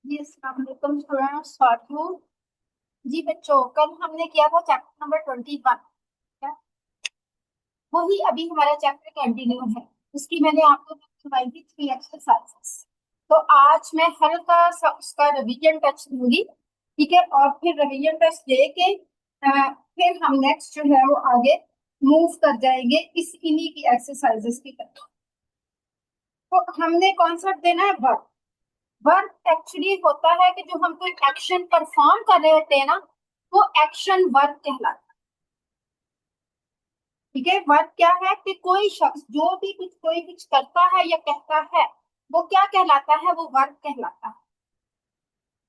जी अस्सलाम वालेकुम स्टूडेंट्स, स्वागत हूँ। जी बच्चों, कल हमने किया था चैप्टर नंबर 21। क्या वही अभी हमारा चैप्टर कंटिन्यू है। उसकी मैंने आपको करवाई थी 3 एक्सरसाइजेस। तो आज मैं हल्का सा उसका रिवीजन टेस्ट दूंगी, ठीक है। और फिर रिवीजन टेस्ट लेके फिर हम नेक्स्ट जो है वो आगे मूव कर जाएंगे इस इन्हीं की एक्सरसाइजेस की तरफ। तो हमने कॉन्सेप्ट देना है वर्क। वर्क एक्चुअली होता है कि जो हम कोई एक्शन परफॉर्म कर रहे होते हैं ना, वो एक्शन वर्क कहलाता है। ठीक है, वर्क क्या है कि कोई शख्स जो भी कोई कुछ करता है या कहता है, वो क्या कहलाता है, वो वर्क कहलाता है।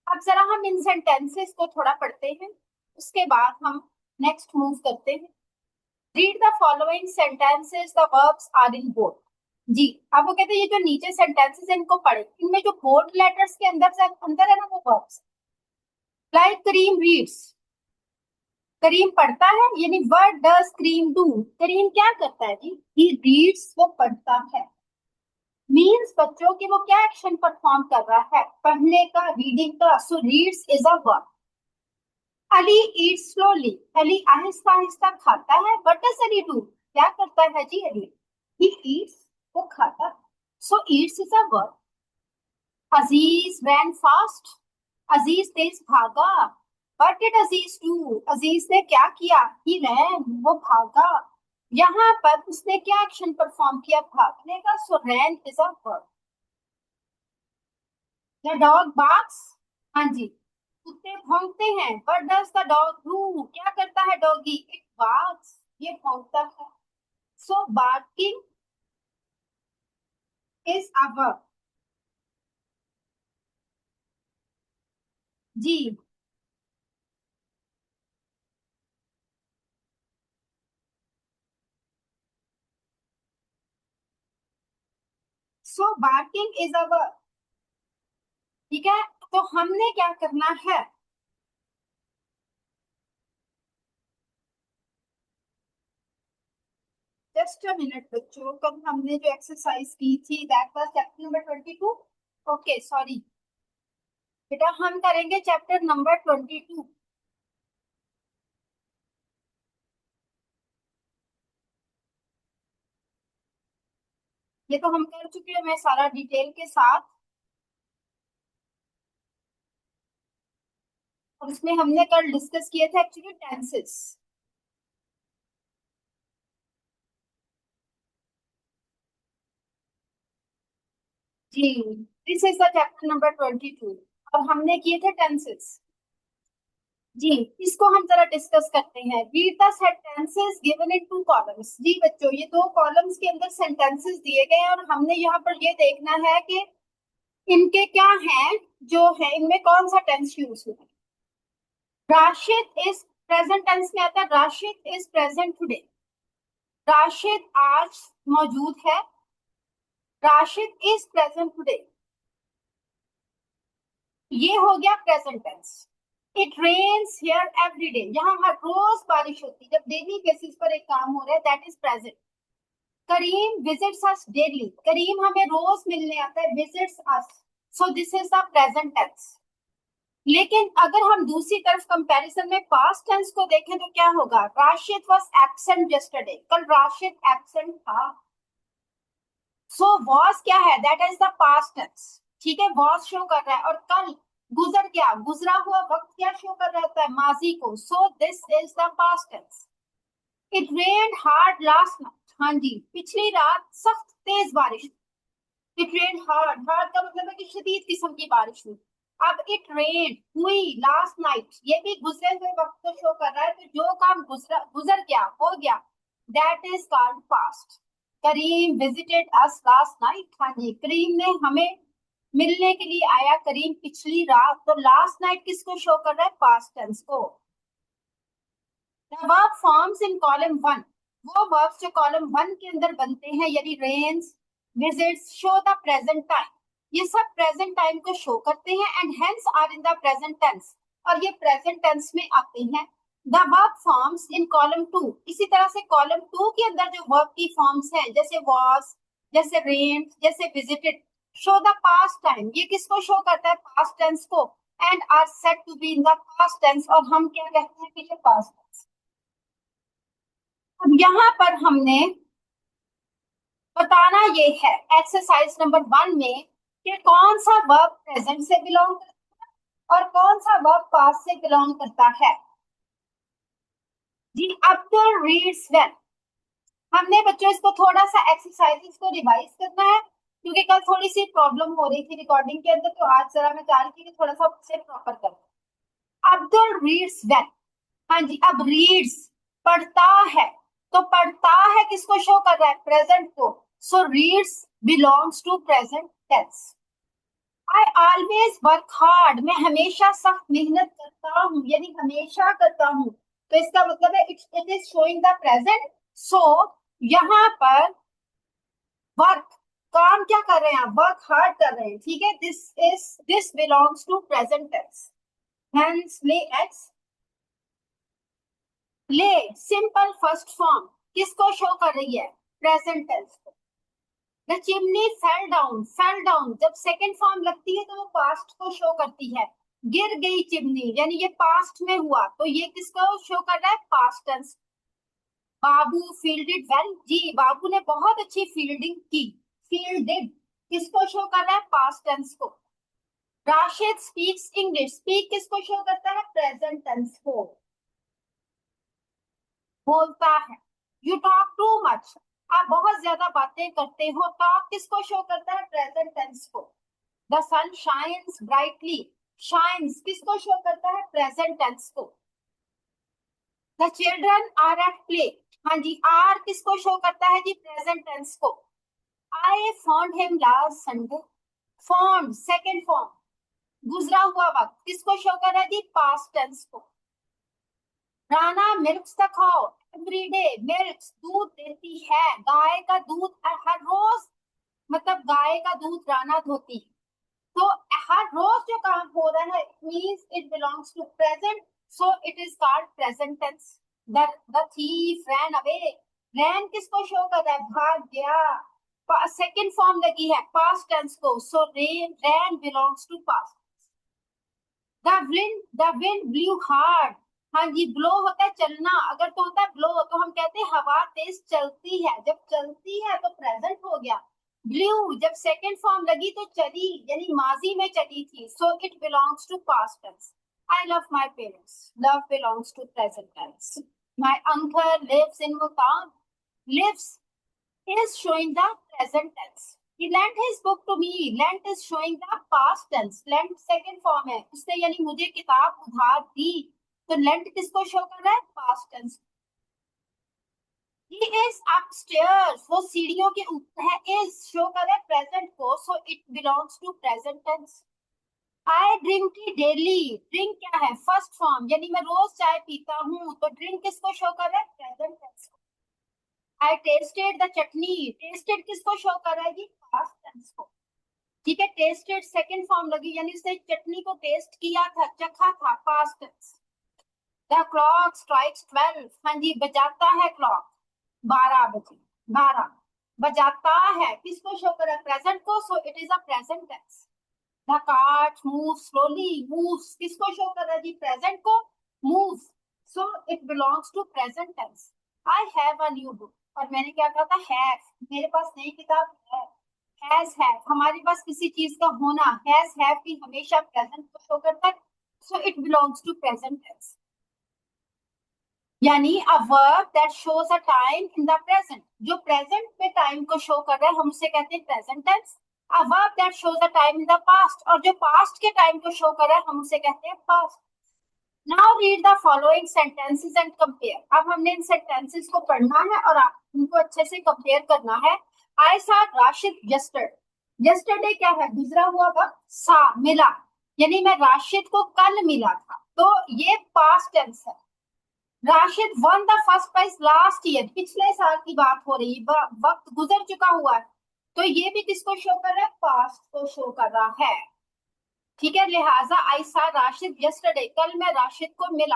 अब जरा हम इन सेंटेंसेस को थोड़ा पढ़ते हैं, उसके बाद हम नेक्स्ट मूव करते हैं। Read the following sentences, the verbs are in bold. जी, अब वो कहते हैं ये जो नीचे सेंटेंसेस हैं इनको पढ़े, इनमें जो बोल्ड लेटर्स के अंदर से अंदर है ना, वो वर्ब्स। लाइक करीम रीड्स, करीम पढ़ता है, यानी व्हाट डज करीम डू, करीम क्या करता है जी, ही रीड्स, वो पढ़ता है। मीन्स बच्चों की वो क्या एक्शन परफॉर्म कर रहा है, पढ़ने का, रीडिंग का। So reads is a verb. Ali eats slowly, Ali आहिस्ता आहिस्ता खाता है। व्हाट डज अली डू, क्या करता है जी अली, ही ईट्स, वो खाता है। So eats is a verb. Aziz ran fast, Aziz तेज भागा। What did Aziz do, Aziz ने क्या किया, ही रैन, वो भागा। यहाँ पर उसने क्या एक्शन परफॉर्म किया, भागने का। So ran is a verb. The dog barks, हाँ जी, कुत्ते भौंकते हैं। What does the dog do, क्या करता है डॉगी, इट बार्क्स, ये भौंकता है। So barking is a verb. जी, so barking is a verb. ठीक है, तो हमने क्या करना है, जस्ट अ मिनट बच्चों, कल हमने जो एक्सरसाइज की थी that was chapter number 22। Okay sorry बेटा, हम करेंगे चैप्टर नंबर 22। ये तो हम कर चुके हैं, मैं सारा डिटेल के साथ। और उसमें हमने कल डिस्कस किए थे एक्चुअली टेंसेस। जी, this is the chapter number 22। और हमने किए थे टेंसेस। जी, इसको हम जरा डिस्कस करते हैं। Read the sentences given in 2 columns. जी बच्चों, ये 2 कॉलम्स के अंदर सेंटेंसेस दिए गए हैं और हमने यहाँ पर ये देखना है कि इनके क्या हैं, जो है इनमें कौन सा टेंस यूज हुआ है। राशिद इज प्रेजेंट टेंस में आता है, Rashid is present today. Rashid आज मौजूद है, राशिद इज प्रेजेंट टुडे। ये हो गया present tense. It rains here every day, यहाँ हर रोज बारिश होती है, जब डेली बेसिस पर एक काम हो रहा है, that is present. Karim visits us daily, Karim हमें रोज मिलने आता है, visits us. So this is the present tense. लेकिन अगर हम दूसरी तरफ कंपैरिजन में पास्ट टेंस को देखें तो क्या होगा, राशिद वाज एब्सेंट यस्टरडे, कल राशिद एब्सेंट था। सो वॉज क्या है, that is the past tense. ठीक है, वॉज शो कर रहा है, और कल गुजर गया, गुजरा हुआ वक्त क्या शो कर रहा होता है, माजी को। So this is the past tense. It rained hard last night, हाँ जी, पिछली रात सख्त तेज बारिश। इट रेन्ड हार्ड, हार्ड का मतलब है कि शदीद किस्म की बारिश हुई। अब इट रेन्ड हुई लास्ट नाइट, ये भी गुजरे हुए वक्त को शो कर रहा है, तो जो काम गुजरा, गुजर गया, हो गया, that is called past. Karim visited us last night, हाँ जी, करीम ने हमें मिलने के लिए आया, करीम पिछली रात। तो लास्ट नाइट किसको शो कर रहा है, पास्ट टेंस को। The verb forms in column 1, वो verbs जो कॉलम 1 के अंदर बनते हैं, यानी rains, visits, show the present time, ये सब प्रेजेंट टाइम को शो करते हैं, and hence are in the present tense, और ये प्रेजेंट टेंस में आते हैं। The verb forms in column 2, इसी तरह से कॉलम 2 के अंदर जो वर्ब की फॉर्म्स हैं, जैसे वॉज, जैसे रेन, जैसे visited, show the past time, ये किसको शो करता है? पास्ट टेंस को। And are said to be in the past tense, और हम क्या कहते हैं पीछे? Past tense. अब यहाँ पर हमने बताना ये है एक्सरसाइज नंबर 1 में कि कौन सा वर्ब प्रेजेंट से बिलोंग करता है और कौन सा वर्ब पास्ट से बिलोंग करता है। जी, अब्दुल रीड्स वेल। हमने बच्चों इसको थोड़ा सा एक्सरसाइजेस को रिवाइज करना है, क्योंकि कल थोड़ी सी प्रॉब्लम हो रही थी रिकॉर्डिंग के अंदर, तो आज जरा मैं चाह रही थी कि थोड़ा सा उसे प्रॉपर करूं। Abdul reads well. हाँ जी, अब रीड्स पढ़ता है, तो पढ़ता है किसको शो कर रहा है? प्रेजेंट को। So reads belongs to present tense. I always work hard, मैं हमेशा सख्त मेहनत करता हूँ, यानी हमेशा करता हूँ, तो इसका मतलब है it is showing the present. So यहाँ पर वर्क, काम क्या कर रहे हैं? वर्क हार्ड कर रहे हैं, ठीक है। This belongs to present tense. Hence lay x, lay simple first form किसको शो कर रही है? प्रेजेंट टेंस को। The chimney fell down, fell down जब सेकंड फॉर्म लगती है तो वो पास्ट को शो करती है। गिर गई चिमनी, यानी ये पास्ट में हुआ, तो ये किसको शो कर रहा है? Past tense. Babu fielded well, जी बाबू ने बहुत अच्छी फील्डिंग की। फील्डेड किसको शो कर रहा है? पास्ट टेंस को। राशिद स्पीक्स इंग्लिश, स्पीक किसको शो करता है? प्रेजेंट टेंस को। बोलता है। यू टॉक टू मच, आप बहुत ज्यादा बातें करते हो। टॉक किसको शो करता है? प्रेजेंट टेंस को। The sun shines brightly, shines किसको शो करता है? प्रेजेंट टेंस को। The children are at play, हाँ जी आर किसको शो करता है जी? प्रेजेंट टेंस को। I found him last Sunday, found second form, गुजरा हुआ वक्त किसको शो कर रहा है जी? पास्ट टेंस को। Rana milks the cow every day, milks दूध देती है, गाय का दूध हर रोज, मतलब गाय का दूध राना धोती है, तो हर रोज जो काम हो रहा है means it belongs to present, so it is called present tense. The thief ran away, ran किसको शो कर रहा है? भाग गया, सेकंड फॉर्म लगी है पास्ट टेंस को, so rain ran belongs to past. The wind blew hard, हाँ जी ब्लो होता है चलना, अगर तो होता है ब्लो तो हम कहते हैं हवा तेज चलती है, जब चलती है तो प्रेजेंट हो गया। ब्लू जब सेकंड फॉर्म लगी तो चली, यानी माजी में चली थी, so it belongs to past tense. I love my parents, love belongs to present tense. My uncle lives in Multan, lives is showing the present tense. He lent his book to me. Lent is showing the past tense. Lent second form है, उसने यानी मुझे किताब उधार दी, तो lent किसको show कर रहा है? past tense। He is upstairs, वो सीढ़ियों के ऊपर है, is शो कर रहा है present को, so it belongs to present tense। I drink tea daily, drink क्या है? फर्स्ट फॉर्म, यानी मैं रोज चाय पीता हूँ, तो drink किसको शो कर रहा है? present tense। I tasted the chutney, tested किसको शो कर रहा है जी? पास्ट टेंस को, ठीक है। टेस्टेड सेकंड फॉर्म लगी, यानी उसने चटनी को टेस्ट किया था, चखा था, past tense. The clock strikes 12, हाँ जी बजाता है क्लॉक 12 बजे, 12 बजाता है किसको शो कर रहा है? प्रेजेंट को, so it is a present tense. The cart move slowly, moves किसको शो कर रहा है जी? प्रेजेंट को, move, so it belongs to present tense. I have a new book, और मैंने क्या कहा था? हैव, मेरे पास नई किताब है। हैज हैव, हमारे पास किसी चीज का होना, हैज हैव भी हमेशा प्रेजेंट को शो करता है, so it belongs to present tense. यानी a verb that shows a time in the present, जो प्रेजेंट में टाइम को शो कर रहा है हम उसे कहते हैं present tense. A verb that shows a time in the past, और जो पास्ट के टाइम को शो कर रहा है हम उसे कहते हैं past. Now read the following sentences and compare, अब हमने इन सेंटेंसेस को पढ़ना है और इनको अच्छे से कंपेयर करना है। I saw Rashid yesterday, yesterday क्या है? गुजरा हुआ वक्त, सा मिला, यानी मैं राशिद को कल मिला था, तो ये पास्ट टेंस है। Rashid won the first prize last year, पिछले साल की बात हो रही है, वक्त गुजर चुका हुआ है, तो ये भी किसको शो कर रहा है? पास्ट को शो कर रहा है, ठीक है। लिहाजा आई सा राशिद यस्टरडे, कल मैं राशिद को मिला,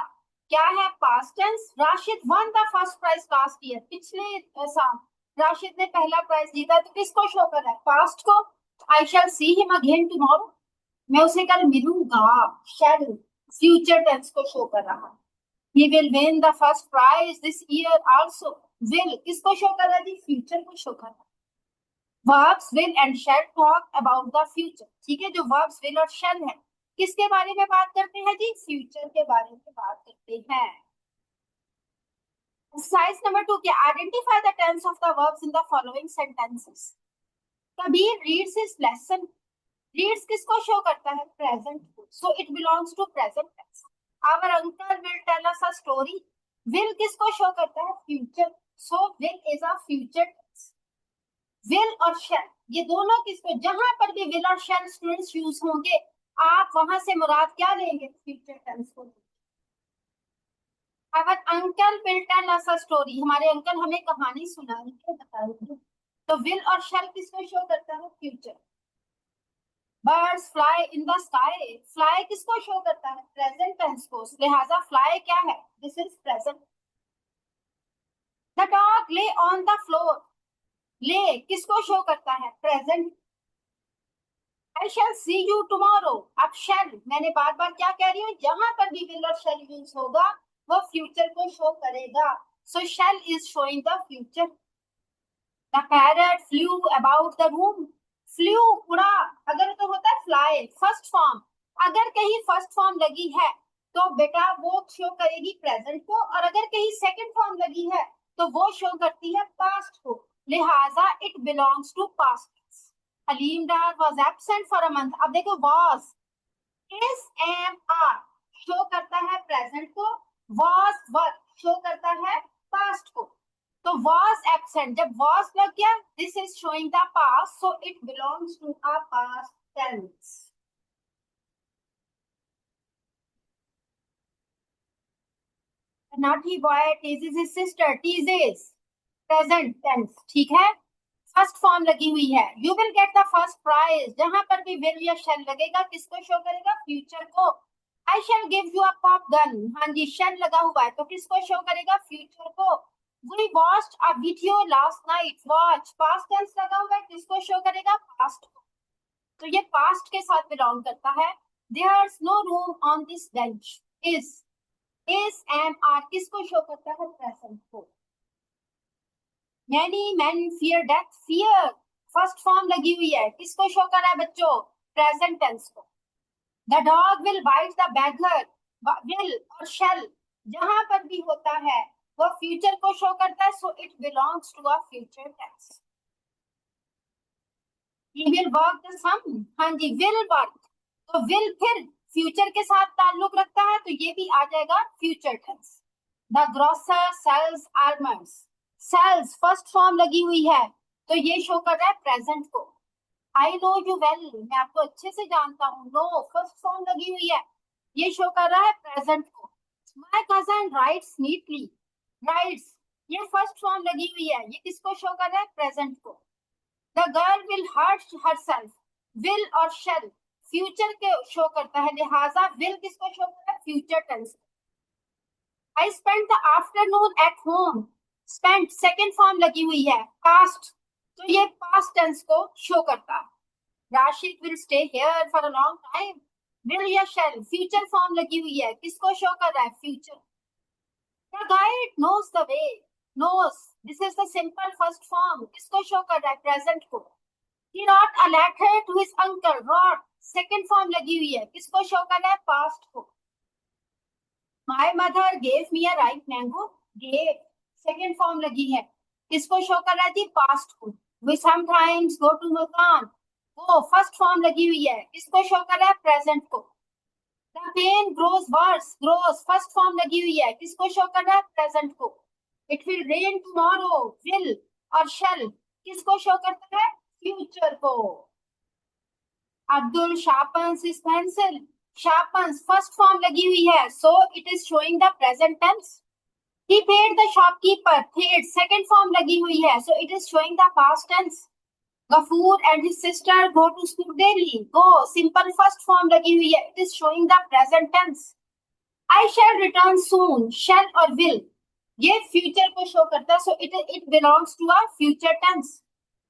क्या है? Past tense. Rashid won the first prize last year, पिछले साल राशिद ने पहला प्राइज जीता, तो किसको शो कर रहा है? पास्ट को। I shall see him again tomorrow, मैं उसे कल मिलूंगा। शैल फ्यूचर टेंस को शो कर रहा है। He will win the first prize this year also, will किसको शो कर रहा है जी, फ्यूचर को शो कर रहा है। verbs will and shall talk about the future, ठीक है, जो verbs will और shall है किसके बारे में बात करते हैं जी, फ्यूचर के बारे में बात करते हैं। एक्सरसाइज नंबर 2 क्या, identify the tense of the verbs in the following sentences. Kabir reads his lesson, reads किसको शो करता है, प्रेजेंट को, so it belongs to present tense. Our uncle will tell us a story, will किसको show करता है, future, so will is a future tense. Will और shall ये दोनों किसको, जहां पर भी विल और शैल स्टूडेंट्स यूज होंगे आप वहां से मुराद क्या लेंगे, फ्यूचर टेंस को। Our uncle will tell us a story, हमारे अंकल हमें कहानी सुनाएंगे, बताएंगे, तो विल और शैल किसको शो करता है, future. Birds fly in the sky, fly किसको शो करता है, प्रेजेंट टेंस को, लिहाजा फ्लाई क्या है, this is present. The dog lay on the floor, lay किसको शो करता है, present. I shall see you tomorrow, अब शैल मैंने बार बार क्या कह रही हूँ, जहां पर भी विल और शैल यूज होगा वो फ्यूचर को शो करेगा, so shall is showing the future. The parrot flew about the room, flew उड़ा, अगर तो होता है फ्लाई फर्स्ट फॉर्म, अगर कहीं फर्स्ट फॉर्म लगी है तो बेटा वो शो करेगी प्रेजेंट को, और अगर कहीं सेकंड फॉर्म लगी है तो वो शो करती है पास्ट को, लिहाजा it belongs to past. Halim Dar was absent for a month, अब देखो वॉज इस एम आर शो करता है प्रेजेंट को, वॉज वर्क शो करता है पास्ट को, तो वॉज एबसेंट जब वॉज लग गया this is showing the past, so it belongs to a past tense. Naughty boy teases his sister, teases present tense, ठीक है, फर्स्ट फॉर्म लगी हुई है। You will get the first prize, जहां पर भी विल या शैल लगेगा किसको शो करेगा, फ्यूचर को। I shall give you a pop gun, हाँ जी शैल लगा हुआ है तो किसको शो करेगा, फ्यूचर को। We watched a video last night, watch past tense लगा हुआ है किसको शो करेगा, पास्ट को, तो ये पास्ट के साथ बिलोंग करता है। There's no room on this bench, is am are किसको शो करता है, प्रेजेंट को। Many men fear death, fear first form लगी हुई है किसको शो कर रहा है बच्चों, प्रेजेंट टेंस को। The dog will bite the beggar, will और शेल जहां पर भी होता है वो फ्यूचर को शो करता है, so it belongs to a future tense. He will work the sum, हाँ जी विल वर्क, तो विल फिर फ्यूचर के साथ ताल्लुक रखता है तो ये भी आ जाएगा future tense. The grocer sells almonds, sells first form लगी हुई है तो ये शो कर रहा है प्रेजेंट को। आई नो यू वेल, मैं आपको अच्छे से जानता हूँ, नो फर्स्ट फॉर्म लगी हुई है ये शो कर रहा है प्रेजेंट को। My cousin rights neatly, rights ये फर्स्ट फॉर्म लगी हुई है ये किसको शो कर रहा है, प्रेजेंट को। The girl will hurt herself, will और शेल फ्यूचर के शो करता है, लिहाजा विल किसको शो कर रहा है, future tense. I spend the afternoon at home, spend second form लगी हुई है पास्ट, तो ये पास्ट टेंस को शो करता है। Rashid will stay here for a long time, will या शैल फ्यूचर फॉर्म लगी हुई है किसको शो कर रहा है, future. The guide knows the way, knows this is the simple first form किसको शो कर रहा है, प्रेजेंट को। He wrote a letter to his uncle, wrote second form लगी हुई है किसको शो कर रहा है, पास्ट को। My mother gave me a right mango, gave second form लगी है किसको शो कर रहा थी, पास्ट को। वी समटाइम्स गो टू मकान, वो फर्स्ट फॉर्म लगी हुई है किसको शो कर रहा है, प्रेजेंट को। The pain grows worse, grows first form लगी हुई है किसको शो कर रहा है, प्रेजेंट को। It will rain tomorrow, will और शैल किसको शो करता है, फ्यूचर को। Abdul sharpens his pencil, sharpens first form लगी हुई है so it is showing the present tense. He paid the shopkeeper, paid second form लगी हुई है so it is showing the past tense. Ghafoor and his sister go to school daily, go simple first form लगी हुई है it is showing the present tense. I shall return soon, shall और will ये future को show करता है so it belongs to a future tense.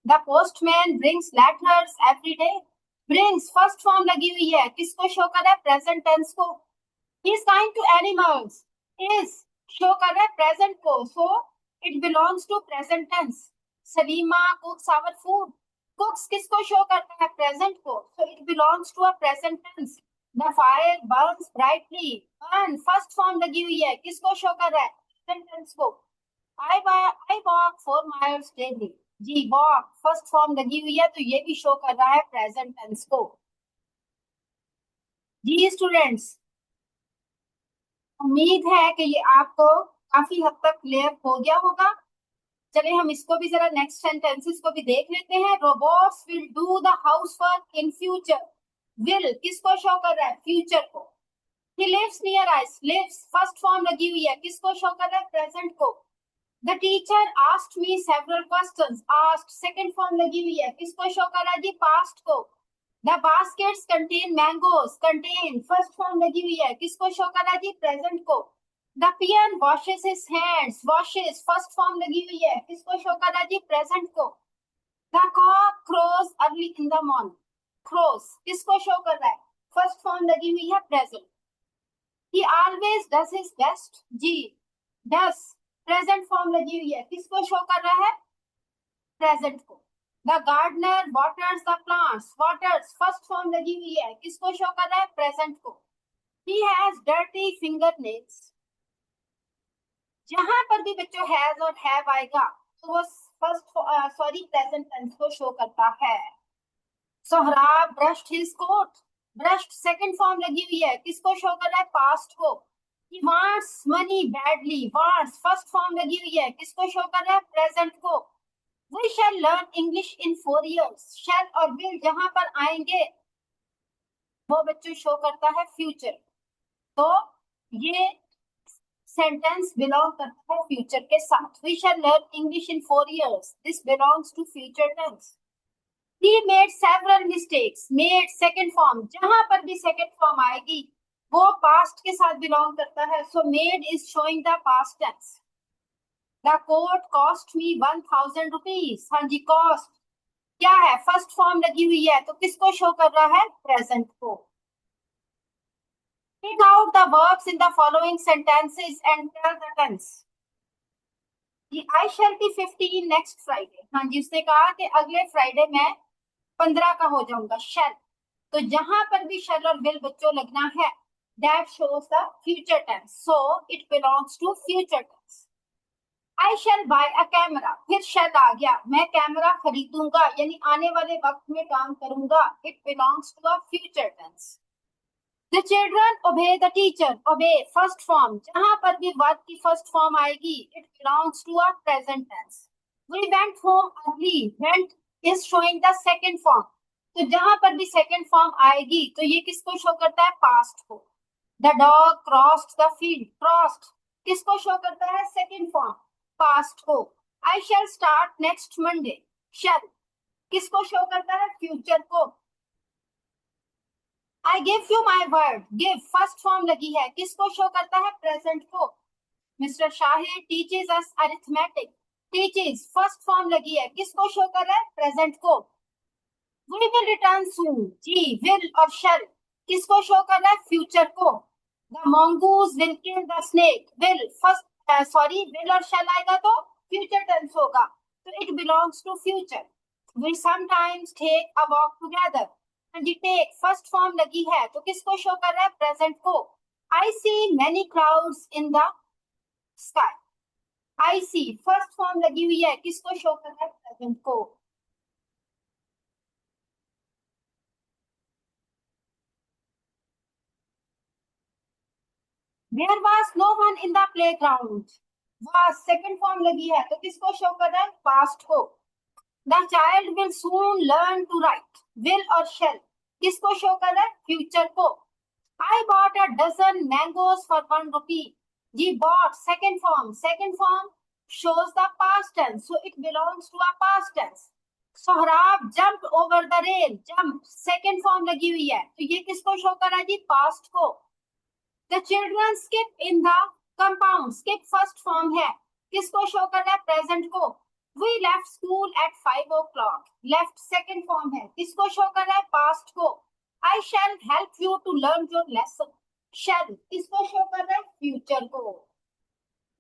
The postman brings letters every day. Brings first form लगी हुई है, किसको शो कर रहा है? प्रेजेंट टेंस को। He is kind to animals, is show कर रहा है प्रेजेंट को, so it belongs to present tense. Salima cooks our food, cooks किसको शो करता है? प्रेजेंट को, so it belongs to a present tense. The fire burns brightly, burn first form लगी हुई है, किसको शो कर रहा है? प्रेजेंट टेंस को। I walk 4 miles daily, जी वॉक फर्स्ट फॉर्म लगी हुई है, तो ये भी शो कर रहा है प्रेजेंट टेंस को। जी स्टूडेंट्स, उम्मीद है कि ये आपको काफी हद तक क्लियर हो गया होगा। चलिए हम इसको भी जरा नेक्स्ट सेंटेंसेस को भी देख लेते हैं। Robots will do the house work in future, will किसको शो कर रहा है? फ्यूचर को। He lives near us, lives first form लगी हुई है, किसको शो कर रहा है? प्रेजेंट को। The teacher asked me several questions, asked second form लगी हुई है, किसको शो कर रहा है? जी past को। The baskets contain mangoes, contain first form लगी हुई है, किसको शो कर रहा है? जी present को। The peon washes his hands, washes first form लगी हुई है, किसको शो कर रहा है? जी present को। The cock crows early in the morning, crows किसको शो कर रहा है? first form लगी हुई है, present। He always does his best, जी does प्रेजेंट फॉर्म लगी हुई है, किसको शो कर रहा है? प्रेजेंट को। The gardener waters the plants, waters first form लगी हुई है, किसको शो कर रहा है? प्रेजेंट को। He has dirty finger nails, जहां पर भी बच्चों हैज और हैव आएगा तो वो प्रेजेंट टेंस को शो करता है। Sohrab brushed his coat, brushed second form लगी हुई है, किसको शो कर रहा है? पास्ट को। He wants money badly, wants first form लगी हुई है, किसको शो कर रहा है? प्रेजेंट को। We shall learn English in 4 years, shall और will जहां पर आएंगे वो बच्चों शो करता है फ्यूचर, तो ये सेंटेंस बिलोंग करता है फ्यूचर के साथ। We shall learn English in 4 years, this belongs to future tense। He made several mistakes, made second form, जहां पर भी second form आएगी वो past के साथ बिलोंग करता है, so made is showing the past tense। The coat cost me 1000 rupees, हाँ जी cost क्या है? फर्स्ट फॉर्म लगी हुई है, तो किसको शो कर रहा है? प्रेजेंट को। Pick out the verbs in the following sentences and tell the tense। I shall be 15 next Friday, हाँ जी उसने कहा कि अगले फ्राइडे मैं 15 का हो जाऊंगा। shall, तो जहां पर भी shall और will बच्चों लगना है that shows the future tense, so it belongs to future tense। I shall buy a camera, फिर shall आ गया, मैं कैमरा खरीदूंगा यानी आने वाले वक्त में काम करूंगा, it belongs to a future tense। The children obey the teacher, obey first form, जहां पर भी वर्ब की फर्स्ट फॉर्म आएगी it belongs to a present tense। We went home early, went is showing the second form, तो जहां पर भी second form आएगी तो ये किसको शो करता है? पास्ट को। The dog crossed the field, crossed किसको शो करता है? सेकंड फॉर्म, पास्ट को। I shall start next Monday, shall किसको शो करता है? फ्यूचर को। I give you my word, give first form लगी है, किसको शो करता है? प्रेजेंट को। Mr. Shahid teaches us arithmetic, teaches first form लगी है, किसको शो कर रहा है? प्रेजेंट को। We will return soon, जी will और shall किसको शो कर रहा है? फ्यूचर को। The mongoose will kill the snake, will first will और shall आएगा तो फ्यूचर टेंस होगा, तो it belongs to future। We sometimes take a walk together, जी टेक फर्स्ट फॉर्म लगी है तो किसको शो कर रहा है? प्रेजेंट को। I see many clouds in the sky, I see first form लगी हुई है, किसको शो कर रहा है? प्रेजेंट को। There was no one in the playground, was second form लगी है तो किसको शो कर रहा है? पास्ट को। The child will soon learn to write, will और शेल किसको शो कर रहा है? फ्यूचर को। I bought a dozen mangoes for 1 rupee, ji bought second form shows the past tense, so it belongs to a past tense। Sohrab jumped over the rail, jump second form लगी हुई है तो ये किसको शो कर रहा है? जी पास्ट को। The children skip in the compound, skip first form है, किसको शो कर रहा है? प्रेजेंट को। We left school at 5 o'clock. Left second form है, किसको शो कर रहा है? पास्ट को. I shall help you to learn your lesson. Shall किसको शो कर रहा है? फ्यूचर को.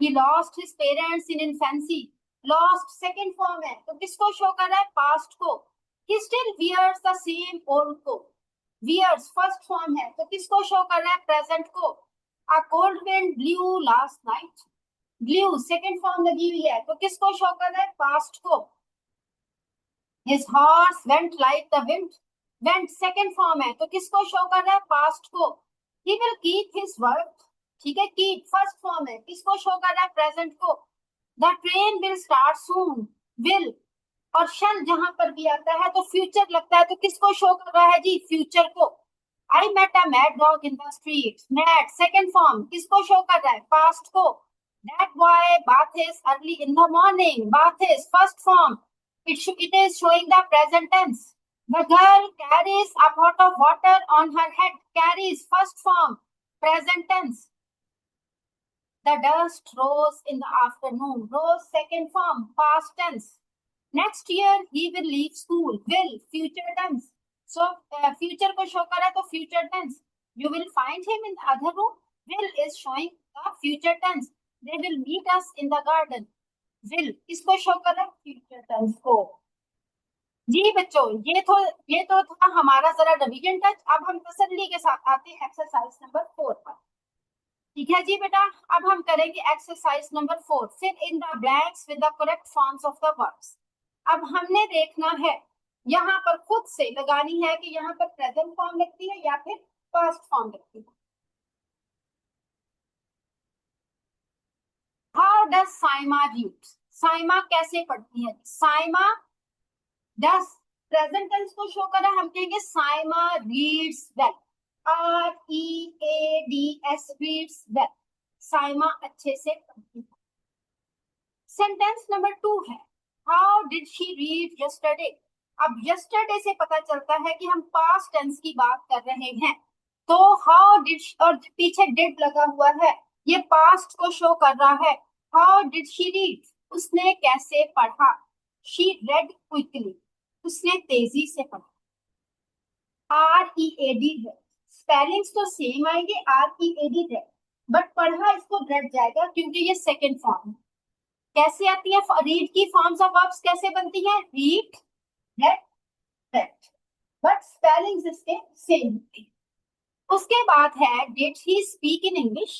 He lost his parents in infancy. Lost second form है, तो किसको शो कर रहा है? पास्ट को. He still wears the same old coat. Wears first form है, तो किसको शो कर रहा है? प्रेजेंट को. A cold wind blew last night. Blue second form लगी हुई है, तो किसको शो कर रहा है? पास्ट को. His horse went like the wind. Went second form है, तो किसको शो कर रहा है? पास्ट को. He will keep his word. ठीक है, keep फर्स्ट फॉर्म है, किसको शो कर रहा है? प्रेजेंट को. The train will start soon. Will और shall जहां पर भी आता है तो फ्यूचर लगता है, तो किसको शो कर रहा है जी? फ्यूचर को. I met a mad dog in the street. Mad second form, किसको शो कर रहा है? पास्ट को. That boy bathes early in the morning. Bathes first form. It is showing the present tense. The girl carries a pot of water on her head. Carries first form. Present tense. The dust rose in the afternoon. Rose second form. Past tense. Next year he will leave school. Will future tense. So future को show करा तो future tense. You will find him in the other room. Will is showing the future tense. They will meet us in the garden. Will इसको show कर रहा है? Future tense को. जी बच्चों, ये तो था हमारा जरा रिवीजन टच. अब हम तसल्ली के साथ आते हैं एक्सरसाइज नंबर 4 पर. ठीक है जी बेटा, अब हम करेंगे exercise number 4. Fill in the blanks with the correct forms of the verbs. अब हमने देखना है, यहाँ पर खुद से लगानी है कि यहाँ पर प्रेजेंट फॉर्म लगती है या फिर पास्ट फॉर्म लगती है. How does Saima read? Saima कैसे पढ़ती है? साइमा डज प्रेजेंट टेंस को शो करा, हम कहेंगे Saima reads well. READS reads well. Saima अच्छे से पढ़ती है. सेंटेंस नंबर 2 है, how did she read yesterday? अब यस्टरडे से पता चलता है कि हम पास्ट टेंस की बात कर रहे हैं, तो हाउ डिड और पीछे डिड लगा हुआ है, ये पास्ट को शो कर रहा है. How did she read? उसने कैसे पढ़ा? She red quickly. उसने तेजी से पढ़ा. READ है, स्पेलिंग्स तो सेम आएंगे, READ रेड, बट पढ़ा इसको रेड जाएगा क्योंकि ये सेकंड फॉर्म है. कैसे आती है रीड की फॉर्म्स ऑफ वर्ब्स? कैसे बनती है? Read, red, red, but spellings इसके सेम होते हैं. उसके बाद है did he speak in English?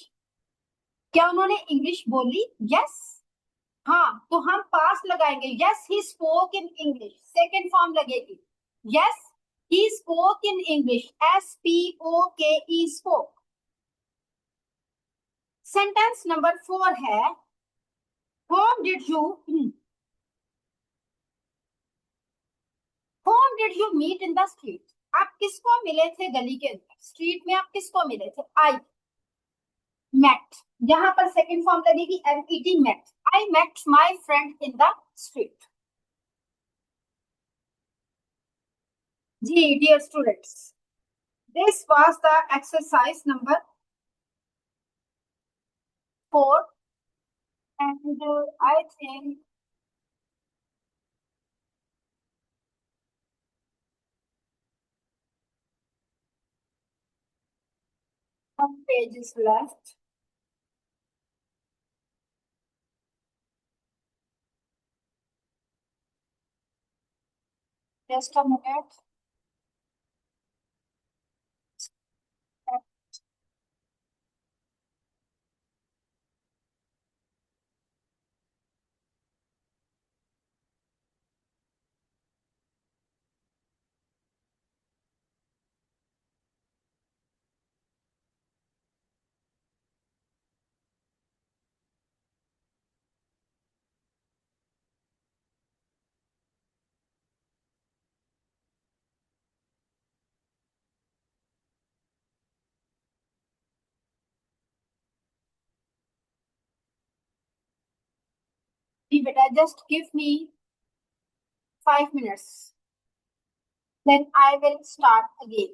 क्या उन्होंने इंग्लिश बोली? यस. हाँ, तो हम पास लगाएंगे. Yes he spoke in English. Second form लगेगी. Yes he spoke in English. SPOKE spoke. Sentence number 4 है, whom did you meet in the street? आप किसको मिले थे गली के अंदर? स्ट्रीट में आप किसको मिले थे? I met. यहाँ पर सेकेंड फॉर्म लगेगी MET. met. I met my friend in the street. जी dear students, this was the exercise number 4 and I think one page is left. Just a minute. Beta, just give me 5 minutes. Then I will start again.